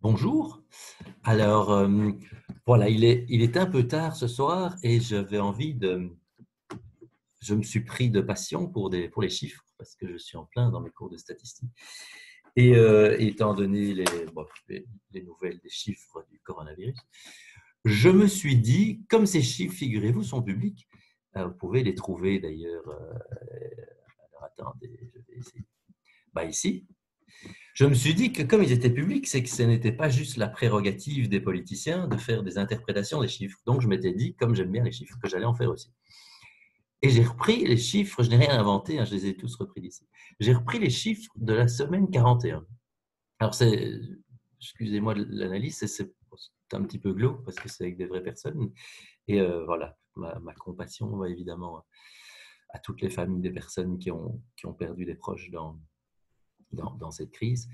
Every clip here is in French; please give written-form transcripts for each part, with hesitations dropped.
Bonjour. Alors, voilà, il est un peu tard ce soir et j'avais envie de. Je me suis pris de passion pour les chiffres parce que je suis en plein dans mes cours de statistique. Et étant donné les nouvelles des chiffres du coronavirus, je me suis dit, comme ces chiffres, figurez-vous, sont publics, vous pouvez les trouver d'ailleurs. Alors attendez, je vais essayer. Ici. Je me suis dit que comme ils étaient publics, c'est que ce n'était pas juste la prérogative des politiciens de faire des interprétations des chiffres. Donc je m'étais dit, comme j'aime bien les chiffres, que j'allais en faire aussi. Et j'ai repris les chiffres, je n'ai rien inventé, hein, je les ai tous repris d'ici. J'ai repris les chiffres de la semaine 41. Alors excusez-moi de l'analyse, c'est un petit peu glauque parce que c'est avec des vraies personnes. Et voilà, ma compassion va évidemment à toutes les familles des personnes qui ont perdu des proches dans cette crise.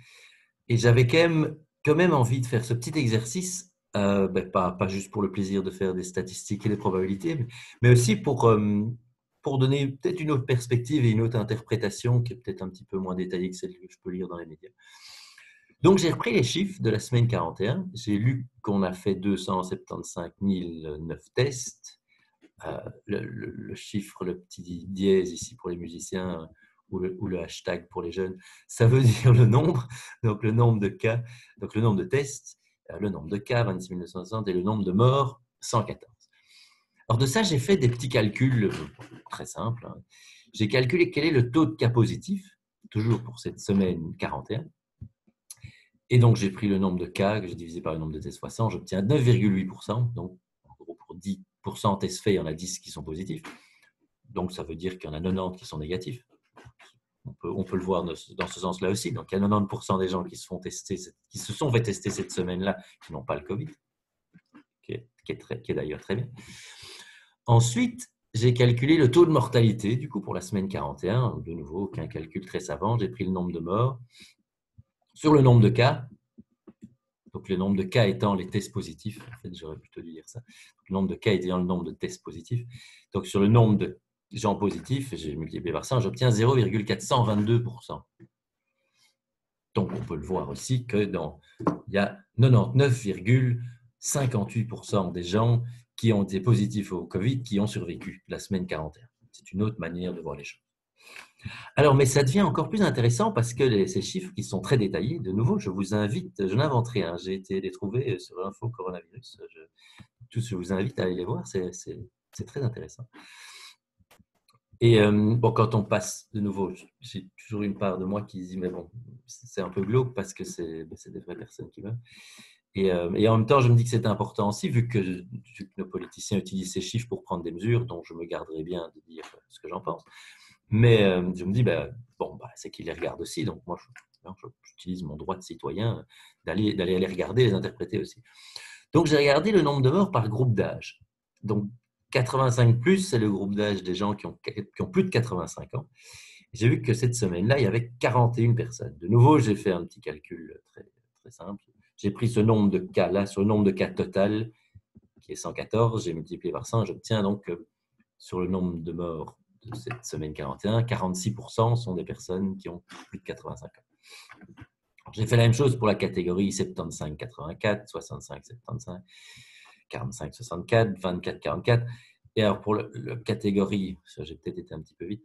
Et j'avais quand même envie de faire ce petit exercice, pas juste pour le plaisir de faire des statistiques et des probabilités, mais aussi pour donner peut-être une autre perspective et une autre interprétation qui est peut-être un petit peu moins détaillée que celle que je peux lire dans les médias. Donc, j'ai repris les chiffres de la semaine 41. J'ai lu qu'on a fait 275 009 tests. Le chiffre, le petit dièse ici pour les musiciens, ou le hashtag pour les jeunes, ça veut dire le nombre, donc le nombre de cas, donc le nombre de tests, le nombre de cas, 26 960, et le nombre de morts, 114. Alors de ça, j'ai fait des petits calculs très simples. J'ai calculé quel est le taux de cas positifs, toujours pour cette semaine 41. Et donc, j'ai pris le nombre de cas que j'ai divisé par le nombre de tests fois 100, j'obtiens 9,8%. Donc, en gros, pour 10% tests faits, il y en a 10 qui sont positifs. Donc, ça veut dire qu'il y en a 90 qui sont négatifs. On peut le voir dans ce sens-là aussi. Donc, il y a 90% des gens qui se sont fait tester cette semaine-là, qui n'ont pas le Covid, qui est d'ailleurs très bien. Ensuite, j'ai calculé le taux de mortalité, du coup, pour la semaine 41. De nouveau, aucun calcul très savant. J'ai pris le nombre de morts sur le nombre de cas. Donc, le nombre de cas étant les tests positifs. En fait, j'aurais plutôt dû dire ça. Le nombre de cas étant le nombre de tests positifs. Donc, sur le nombre de gens positifs, j'ai multiplié par 100, j'obtiens 0,422%. Donc, on peut le voir aussi que il y a 99,58% des gens qui ont été positifs au Covid qui ont survécu la semaine 41. C'est une autre manière de voir les choses. Alors, mais ça devient encore plus intéressant parce que ces chiffres qui sont très détaillés, de nouveau, je vous invite, je n'invente rien, j'ai été les trouver sur l'info coronavirus, je vous invite à aller les voir, c'est très intéressant. Et quand on passe, de nouveau, j'ai toujours une part de moi qui dit, mais bon, c'est un peu glauque parce que c'est des vraies personnes qui meurent. Et en même temps, je me dis que c'est important aussi, vu que nos politiciens utilisent ces chiffres pour prendre des mesures dont je me garderai bien de dire ce que j'en pense. Mais je me dis, c'est qu'ils les regardent aussi. Donc, moi, j'utilise mon droit de citoyen d'aller les regarder, les interpréter aussi. Donc, j'ai regardé le nombre de morts par groupe d'âge. Donc, 85+, c'est le groupe d'âge des gens qui ont plus de 85 ans. J'ai vu que cette semaine-là, il y avait 41 personnes. De nouveau, j'ai fait un petit calcul très, très simple. J'ai pris ce nombre de cas-là, sur le nombre de cas total, qui est 114, j'ai multiplié par 100, j'obtiens donc sur le nombre de morts de cette semaine 41, 46% sont des personnes qui ont plus de 85 ans. J'ai fait la même chose pour la catégorie 75-84, 65-75, 45-64, 24-44. Et alors pour la catégorie, ça j'ai peut-être été un petit peu vite,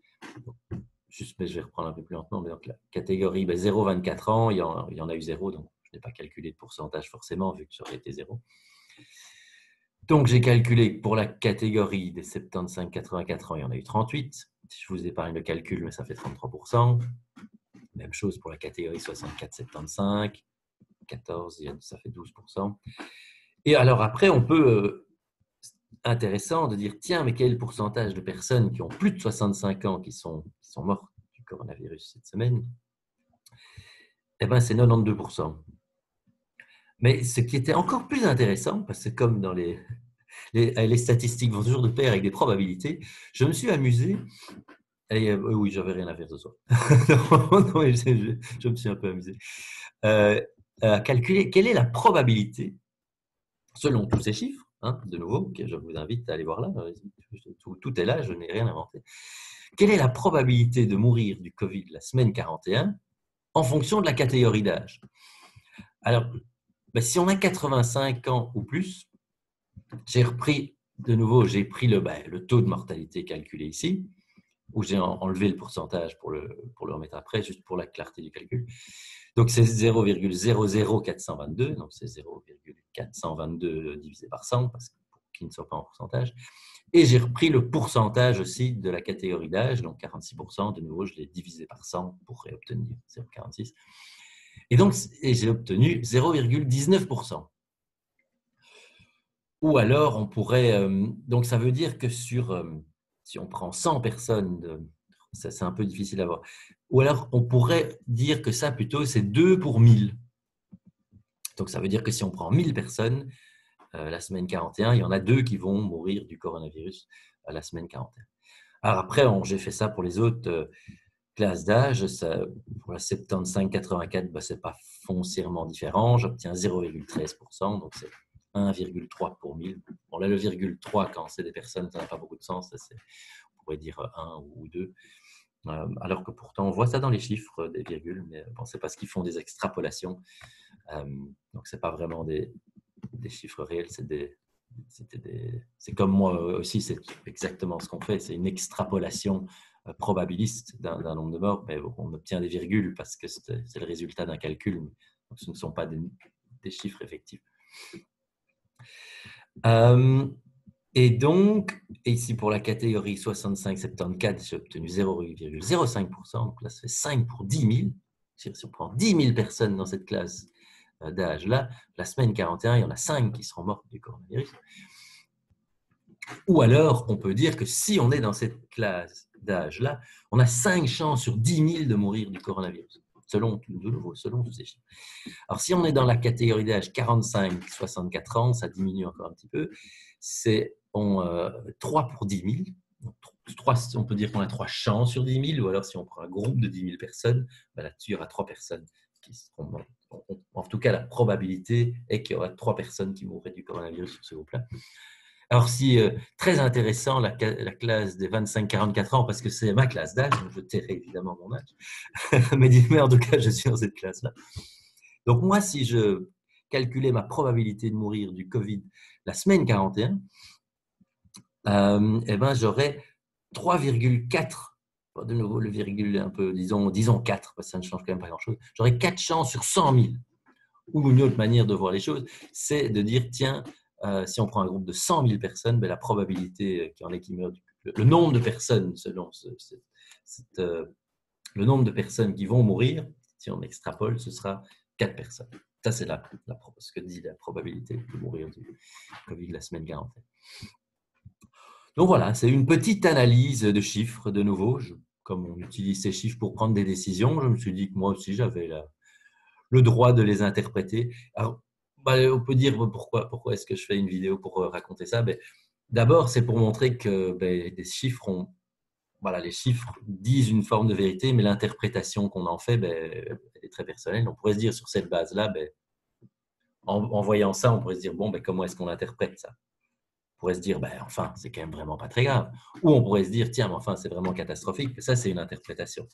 mais je vais reprendre un peu plus lentement, mais donc la catégorie 0-24 ans, il y en a eu 0, donc je n'ai pas calculé de pourcentage forcément, vu que ça aurait été 0. Donc, j'ai calculé que pour la catégorie des 75-84 ans, il y en a eu 38. Je vous épargne le calcul, mais ça fait 33%. Même chose pour la catégorie 64-75, 14, ça fait 12%. Et alors après, on peut, intéressant de dire, tiens, mais quel est le pourcentage de personnes qui ont plus de 65 ans qui sont mortes du coronavirus cette semaine? Eh bien, c'est 92%. Mais ce qui était encore plus intéressant, parce que comme dans les statistiques vont toujours de pair avec des probabilités, je me suis amusé. Et, oui, j'avais rien à faire ce soir. Non, je me suis un peu amusé. À calculer quelle est la probabilité, selon tous ces chiffres, de nouveau, que je vous invite à aller voir là, tout est là, je n'ai rien inventé. Quelle est la probabilité de mourir du Covid la semaine 41 en fonction de la catégorie d'âge? Alors, ben, si on a 85 ans ou plus, j'ai repris de nouveau, j'ai pris le taux de mortalité calculé ici, où j'ai enlevé le pourcentage pour le remettre après, juste pour la clarté du calcul. Donc, c'est 0,00422, donc c'est 0,422 divisé par 100, parce qu'il ne soit pas en pourcentage. Et j'ai repris le pourcentage aussi de la catégorie d'âge, donc 46%. De nouveau, je l'ai divisé par 100 pour obtenir 0,46. Et donc, j'ai obtenu 0,19%. Ou alors, on pourrait… donc, ça veut dire que si on prend 100 personnes, c'est un peu difficile à voir. Ou alors, on pourrait dire que ça, plutôt, c'est 2 pour 1000. Donc, ça veut dire que si on prend 1000 personnes, la semaine 41, il y en a 2 qui vont mourir du coronavirus à la semaine 41. Alors après, j'ai fait ça pour les autres classes d'âge. Pour la 75-84, ce n'est pas foncièrement différent. J'obtiens 0,13%, donc c'est 1,3 pour 1000. Bon, là, le 0,3, quand c'est des personnes, ça n'a pas beaucoup de sens. On pourrait dire 1 ou 2. Alors que pourtant, on voit ça dans les chiffres des virgules, mais bon, c'est parce qu'ils font des extrapolations. Donc, ce n'est pas vraiment des chiffres réels, c'est comme moi aussi, c'est exactement ce qu'on fait. C'est une extrapolation probabiliste d'un nombre de morts, mais on obtient des virgules parce que c'est le résultat d'un calcul. Donc, ce ne sont pas des chiffres effectifs. Et donc, ici pour la catégorie 65-74, j'ai obtenu 0,05%. Donc là, ça fait 5 pour 10 000. Si on prend 10 000 personnes dans cette classe d'âge-là, la semaine 41, il y en a 5 qui seront mortes du coronavirus. Ou alors, on peut dire que si on est dans cette classe d'âge-là, on a 5 chances sur 10 000 de mourir du coronavirus, selon tous ces chiffres. Alors, si on est dans la catégorie d'âge 45-64 ans, ça diminue encore un petit peu, c'est 3 pour 10 000. Donc, on peut dire qu'on a 3 chances sur 10 000, ou alors si on prend un groupe de 10 000 personnes, là-dessus, il y aura 3 personnes qui seront mortes. En tout cas, la probabilité est qu'il y aura 3 personnes qui mourraient du coronavirus sur ce groupe-là. Alors, très intéressant, la classe des 25-44 ans, parce que c'est ma classe d'âge, donc je tairai évidemment mon âge, mais en tout cas, je suis dans cette classe-là. Donc, moi, si je calculais ma probabilité de mourir du Covid la semaine 41, j'aurais 3,4, de nouveau le virgule un peu, disons 4, parce que ça ne change quand même pas grand-chose, j'aurais 4 chances sur 100 000. Ou une autre manière de voir les choses, c'est de dire, tiens, si on prend un groupe de 100 000 personnes, la probabilité qu'il y en ait qui meurent, le nombre de personnes, selon le nombre de personnes qui vont mourir, si on extrapole, ce sera 4 personnes. Ça, c'est ce que dit la probabilité de mourir du Covid la semaine 41. Donc voilà, c'est une petite analyse de chiffres de nouveau. Comme on utilise ces chiffres pour prendre des décisions, je me suis dit que moi aussi, j'avais le droit de les interpréter. Alors, on peut dire pourquoi est-ce que je fais une vidéo pour raconter ça. D'abord, c'est pour montrer que les chiffres les chiffres disent une forme de vérité, mais l'interprétation qu'on en fait, elle est très personnelle. On pourrait se dire sur cette base-là, en voyant ça, on pourrait se dire, comment est-ce qu'on interprète ça? On pourrait se dire, enfin, c'est quand même vraiment pas très grave. Ou on pourrait se dire, tiens, mais enfin, c'est vraiment catastrophique. Ça, c'est une interprétation.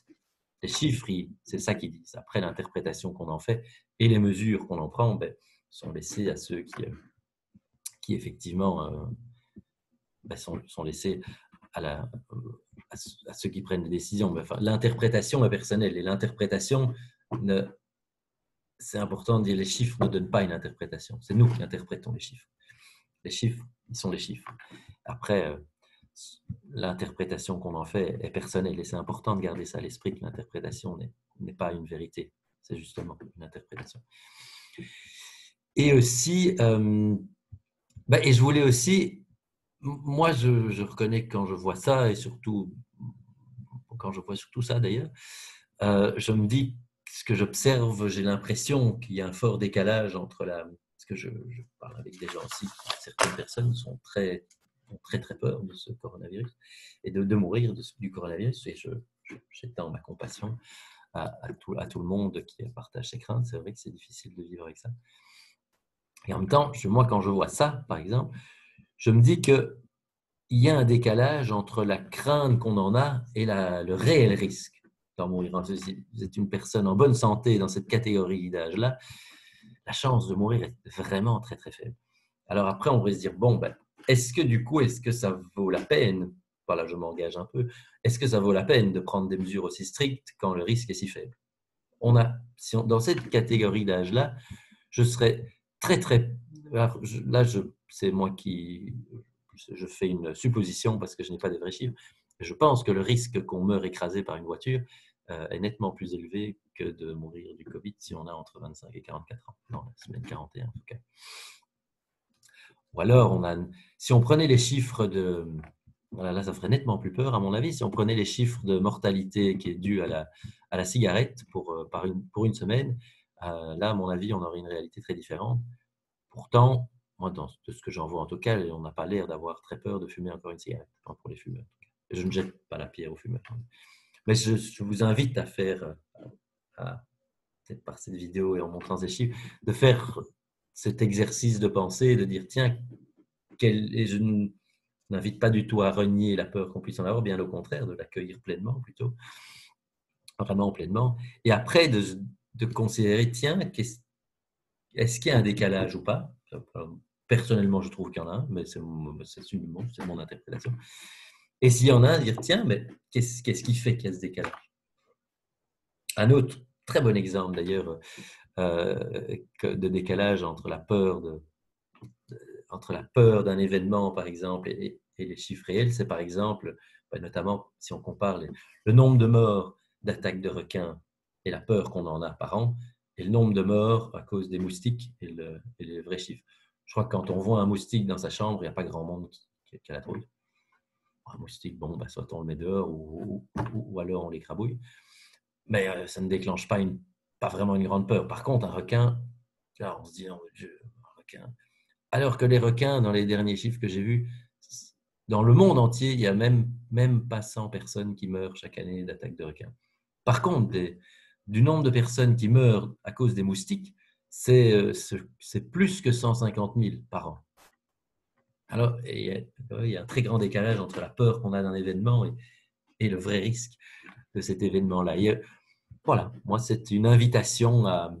Les chiffres, c'est ça qu'ils disent. Après, l'interprétation qu'on en fait et les mesures qu'on en prend sont laissées à ceux qui effectivement, sont laissés à ceux qui prennent les décisions. Enfin, l'interprétation est personnelle et l'interprétation, c'est important de dire, les chiffres ne donnent pas une interprétation. C'est nous qui interprétons les chiffres. Les chiffres, ils sont les chiffres. Après, l'interprétation qu'on en fait est personnelle et c'est important de garder ça à l'esprit, que l'interprétation n'est pas une vérité, c'est justement une interprétation. Et aussi, et je voulais aussi, moi je reconnais que quand je vois ça, et surtout quand je vois surtout ça d'ailleurs, je me dis, ce que j'observe, j'ai l'impression qu'il y a un fort décalage entre parce que je parle avec des gens aussi, certaines personnes sont très très peur de ce coronavirus et de mourir du coronavirus, et j'étends ma compassion à tout le monde qui partage ces craintes. C'est vrai que c'est difficile de vivre avec ça. Et en même temps, moi, quand je vois ça, par exemple, je me dis qu'il y a un décalage entre la crainte qu'on en a et le réel risque d'en mourir. Si vous êtes une personne en bonne santé dans cette catégorie d'âge-là, la chance de mourir est vraiment très, très faible. Alors après, on pourrait se dire, bon, ben, est-ce que du coup, est-ce que ça vaut la peine, voilà, je m'engage un peu, est-ce que ça vaut la peine de prendre des mesures aussi strictes quand le risque est si faible? Dans cette catégorie d'âge-là, je serais très, très, c'est moi qui, je fais une supposition parce que je n'ai pas de vrais chiffres. Je pense que le risque qu'on meure écrasé par une voiture est nettement plus élevé que de mourir du Covid si on a entre 25 et 44 ans, dans la semaine 41 en tout cas. Ou alors, si on prenait les chiffres de, voilà, là ça ferait nettement plus peur à mon avis, si on prenait les chiffres de mortalité qui est due à la cigarette pour une semaine, là à mon avis on aurait une réalité très différente. Pourtant, moi, de ce que j'en vois en tout cas, on n'a pas l'air d'avoir très peur de fumer encore une cigarette, enfin, pour les fumeurs. Je ne jette pas la pierre aux fumeurs. Mais je vous invite à faire, peut-être par cette vidéo et en montrant ces chiffres, de faire cet exercice de pensée et de dire, tiens, et je n'invite pas du tout à renier la peur qu'on puisse en avoir, bien au contraire, de l'accueillir pleinement plutôt, vraiment pleinement. Et après, de considérer, tiens, est-ce qu'il y a un décalage ou pas? Personnellement, je trouve qu'il y en a un, mais c'est mon interprétation. Et s'il y en a un, dire, tiens, mais qu'est-ce qui fait qu'il y a ce décalage? Un autre très bon exemple d'ailleurs de décalage entre la peur d'un événement, par exemple, et les chiffres réels, c'est par exemple, notamment si on compare le nombre de morts d'attaques de requins et la peur qu'on en a par an, et le nombre de morts à cause des moustiques et les vrais chiffres. Je crois que quand on voit un moustique dans sa chambre, il n'y a pas grand monde qui a la trouille. Un moustique, bon, soit on le met dehors ou alors on l'écrabouille. Mais ça ne déclenche pas vraiment une grande peur. Par contre, un requin, là, on se dit, oh mon Dieu, un requin. Alors que les requins, dans les derniers chiffres que j'ai vus, dans le monde entier, il n'y a même pas 100 personnes qui meurent chaque année d'attaques de requins. Par contre, du nombre de personnes qui meurent à cause des moustiques, c'est plus que 150 000 par an. Alors, il y a un très grand décalage entre la peur qu'on a d'un événement et le vrai risque de cet événement-là. Voilà, moi, c'est une invitation à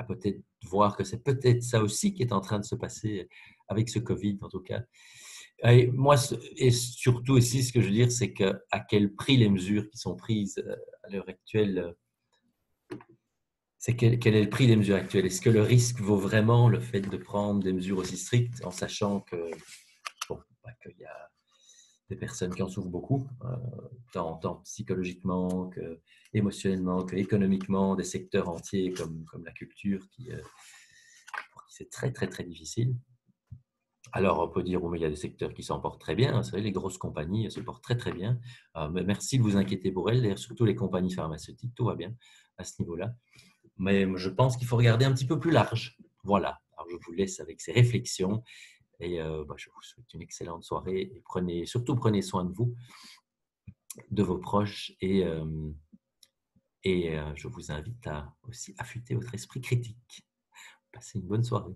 peut-être voir que c'est peut-être ça aussi qui est en train de se passer avec ce Covid, en tout cas. Et surtout ici, ce que je veux dire, c'est à quel prix les mesures qui sont prises à l'heure actuelle, c'est quel est le prix des mesures actuelles? Est-ce que le risque vaut vraiment le fait de prendre des mesures aussi strictes en sachant qu'il y a des personnes qui en souffrent beaucoup, tant psychologiquement que émotionnellement, que économiquement, des secteurs entiers comme la culture pour qui c'est très, très, très difficile. Alors, on peut dire, mais il y a des secteurs qui s'en portent très bien. C'est vrai, les grosses compagnies se portent très, très bien. Mais merci de vous inquiéter pour elles. D'ailleurs, surtout les compagnies pharmaceutiques, tout va bien à ce niveau-là. Mais je pense qu'il faut regarder un petit peu plus large. Voilà. Alors, je vous laisse avec ces réflexions et je vous souhaite une excellente soirée. Et surtout, prenez soin de vous, de vos proches et je vous invite à aussi affûter votre esprit critique. Passez une bonne soirée.